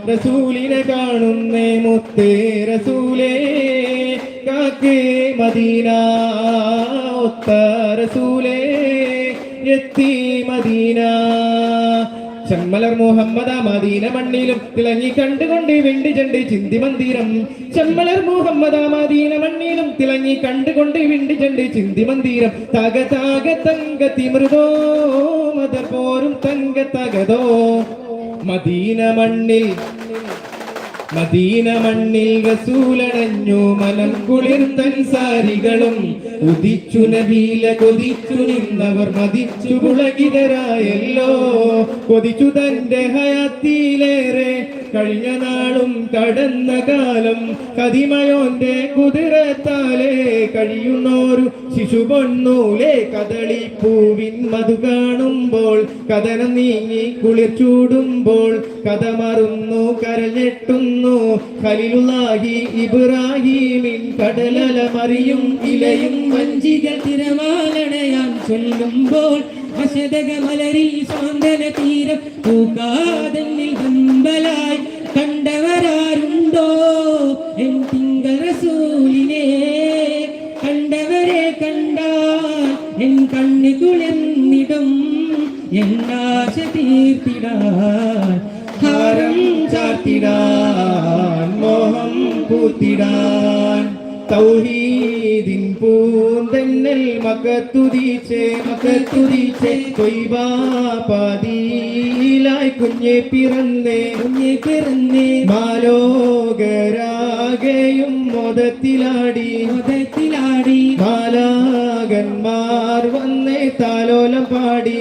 റസൂലിനെ കാണുന്നേ മുത്തേ റസൂലേ കാക്കേ മദീന ഒത്ത റസൂലേ എത്തി മദീന. ചെമ്മലർ മുഹമ്മദ മദീന മണ്ണിലും തിളങ്ങി കണ്ടുകൊണ്ട് വെണ്ടി ചണ്ട് ചിന്തി മന്ദിരം. ചെമ്മലർ മുഹമ്മദ മദീന മണ്ണിലും തിളങ്ങി കണ്ടുകൊണ്ട് വെണ്ടി ചണ്ട് ചിന്തി മന്ദിരം. തക താക തങ്കത്തി മൃദോ മത പോരും തങ്ക തകതോ. മദീന മണ്ണിൽ റസൂലണഞ്ഞു മനം കുളിർത്തൻ സാരികളും ഉദിച്ചു നബീല കൊതിച്ചു നിന്നവർ മതിച്ചു പുളകിതരായല്ലോ. കൊതിച്ചു തന്റെ ഹയാത്തിയിലേറെ കഴിഞ്ഞ നാളും കടന്ന കാലം കതിമയോന്റെ കുതിരത്താലേ കഴിയുന്നോരു ശിശു പൊന്നൂലേ. കദളിപ്പൂവിൻ മധു കാണുമ്പോൾ കഥനം നീങ്ങി കുളിർ ചൂടുമ്പോൾ കഥ മറുന്നു കരഞ്ഞെട്ടുന്നു ഖലീലുള്ളാഹി ഇബ്രാഹീമിൻ കടലല മറിയും ഇലയും വഞ്ചികൾ തിരമാലണയാൻ ചൊല്ലുമ്പോൾ അശതക മലരിൽ സ്വാന്തന തീരം പൂക്കാതന്നിൽ ഹമ്പലായി കണ്ടവരാരുണ്ടോ എൻ തിങ്കൾ റസൂലിനെ. കണ്ടവരെ കണ്ടാൽ എൻ കണ്ണു കുളിർന്നിടും എന്നാശ തീർത്തിടാൻ ഹാരം ചാർത്തിടാൻ മോഹം പൂത്തിടാൻ. തൗഹീദിൻ പൂന്തന്നൽ മകത്തുതിച്ചേ തൊയ്ബാപാതിയിലായി കുഞ്ഞെ പിറന്നേ മാലോകരാകെയും മോദത്തിലാടി മാലാകന്മാർ വന്നേ താലോലം പാടി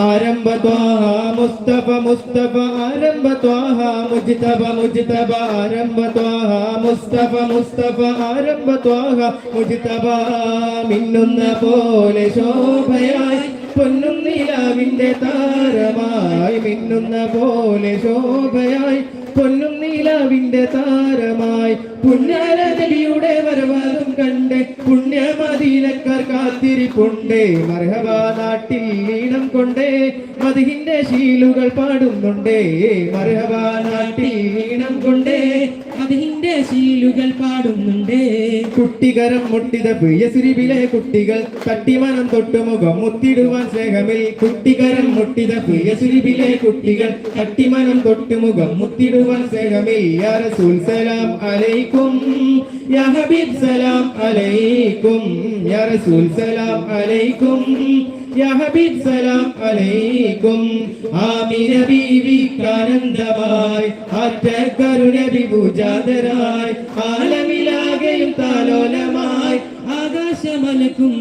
ആരംഭ ത്വാഹ മുസ്തഫ ആരംഭ ത്വാഹ മുജ്തബ ആരംഭ ത്വാഹ മുസ്തഫ ആരംഭ ത്വാഹ മുജ്തബ. മിന്നുന്ന പോലെ ശോഭയായി പൊന്നും നിലാവിന്റെ താരമായി മിന്നുന്ന പോലെ ശോഭയായി പൊന്നും നീലാവിന്റെ താരമായി പുണ്യാല നബിയുടെ വരവാദം കണ്ട് പുണ്യമദീനക്കാർ കാത്തിരിപ്പുണ്ടേ. മർഹബാ നാട്ടിൽ ഈണം കൊണ്ടേ മദീഹിന്റെ ശീലുകൾ പാടുന്നുണ്ടേ. മർഹബാ നാട്ടിൽ ഈണം കൊണ്ടേ മദീഹിന്റെ ശീലുകൾ പാടുന്നുണ്ടേ. കുട്ടികരം മുട്ടിത പ്രിയസുരിബിലെ കുട്ടികൾ തട്ടിമനം തൊട്ടുമുഖം മുത്തിടുവാൻ സ്നേഹമിൽ. കുട്ടികരം മുട്ടിത പ്രിയസുരിബിലെ കുട്ടികൾ തട്ടിമനം തൊട്ടുമുഖം മുത്തിടുവാൻ സ്നേഹമിൽ. യാ റസൂൽ സലാം അലൈക്കും യാ ഹബീബ് സലാം അലൈക്കും യാ റസൂൽ സലാം അലൈക്കും യാ ഹബീബ് സലാം അലൈക്കും. ആമിന ബീവിക്കാനന്ദമായി ആറ്റക്കരുണ വിഭുജാതരായി ആലമിലാകെയും താലോലമായി ആകാശമലക്കും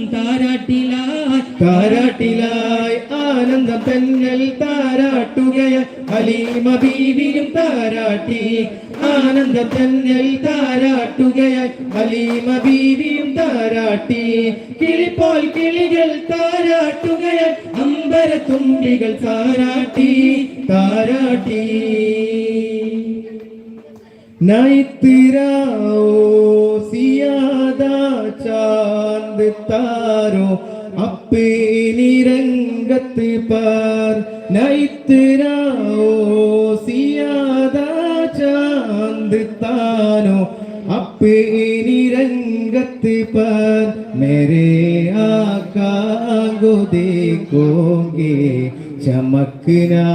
താരാട്ടിലായി ആനന്ദം തന്നൽ താരാട്ടുകയായി ഹലീമ ബീവിയും താരാട്ടി. ആനന്ദം തന്നൽ താരാട്ടുകയായി ഹലീമ ബീവിയും താരാട്ടി. കിളിപ്പോൾ കിളികൾ താരാട്ടുകയായി അമ്പരത്തുമ്പികൾ താരാട്ടി. നൈത്തിരാओ सियादा चांद तारो अपनी रंगत पर. नैतराओ सियादा चांद तारो अपनी रंगत पर. मेरे आका को देखोगे चमकना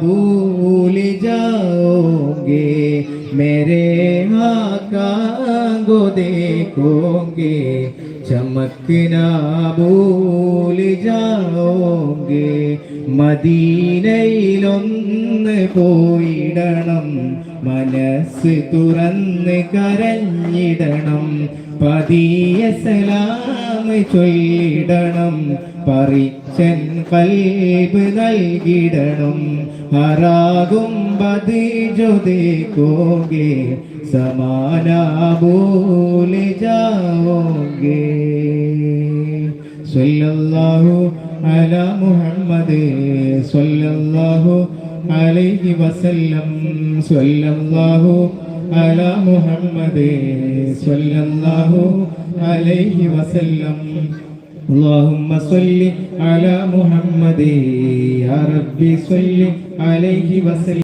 भूल जाओगे. मेरे आका को देखोगे चमकना भूल जाओगे. മദീനയിലൊന്ന് പോയിടണം മനസ്സ് തുറന്ന് കരഞ്ഞിടണം. പതിയ സലാം ചൊല്ലിടണം പറിച്ചൻ കൽബ് നൽകിടണം. ഹറാകും ബദ് ജോ ദേഖോഗേ സമാനാ ഭൂൽ ജാओगे. സല്ലല്ലാഹു അലാ മുഹമ്മദ് സല്ലല്ലാഹു അലൈഹി വസല്ലം. സല്ലല്ലാഹു അലാ മുഹമ്മദ് സല്ലല്ലാഹു അലൈഹി വസല്ലം. اللهم صل على محمد يا ربي صل عليه وسلم